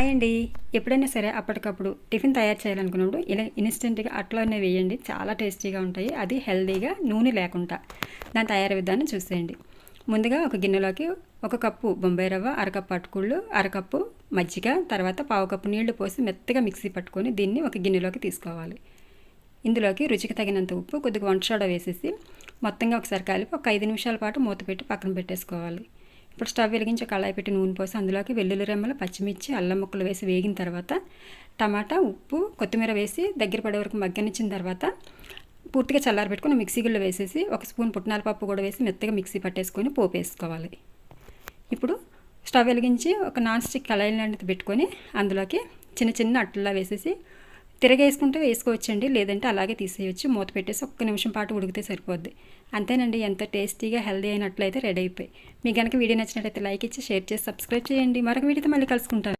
Hi అండి. ఎప్పుడైనా సరే అప్పటికప్పుడు టిఫిన్ తయారు చేయాలనుకున్నప్పుడు ఇలా ఇన్స్టెంట్‌గా అట్లనే వేయండి. చాలా టేస్టీగా ఉంటాయి. అది హెల్తీగా నూనె లేకుండా. దాని తయారీ విధానం చూసేయండి. ముందుగా ఒక గిన్నెలోకి ఒక కప్పు బొంబాయి రవ్వ, అరకప్పు అటుకులు, అరకప్పు మజ్జిగ, తర్వాత పావు కప్పు నీళ్లు పోసి మెత్తగా మిక్సీ పట్టుకొని దీన్ని ఒక గిన్నెలోకి తీసుకోవాలి. ఇందులోకి రుచికి తగినంత ఉప్పు, కొద్దిగా వంట సోడా వేసేసి మొత్తంగా ఒకసారి కలిపి ఒక 5 నిమిషాల పాటు మూత పెట్టి పక్కన పెట్టేసుకోవాలి. ఇప్పుడు స్టవ్ వెలిగించి కళాయి పెట్టి నూనె పోసి అందులోకి వెల్లుల్లి రెమ్మలు, పచ్చిమిర్చి, అల్లం ముక్కలు వేసి వేగిన తర్వాత టమాటా, ఉప్పు, కొత్తిమీర వేసి దగ్గర పడే వరకు మగ్గనిచ్చిన తర్వాత పూర్తిగా చల్లారబెట్టుకొని మిక్సీ గిన్నెలో వేసేసి ఒక స్పూన్ పుట్నాల పప్పు కూడా వేసి మెత్తగా మిక్సీ పట్టేసుకొని పోపు వేసుకోవాలి. ఇప్పుడు స్టవ్ వెలిగించి ఒక నాన్ స్టిక్ కళాయి లాంటిది పెట్టుకొని అందులోకి చిన్న చిన్న అట్లా వేసేసి తిరగేసుకుంటే వేసుకోవచ్చండి, లేదంటే అలాగే తీసేయచ్చు. మూత పెట్టేసి ఒక్క నిమిషం పాటు ఉడికితే సరిపోద్ది. అంతేనండి, ఎంతో టేస్టీగా హెల్దీ అయినట్లయితే రెడీ అయిపోయి. మీకు కనుక వీడియో నచ్చినట్లయితే లైక్ ఇచ్చి షేర్ చేసి సబ్స్క్రైబ్ చేయండి. మరొక వీడియోతో మళ్ళీ కలుసుకుంటాను.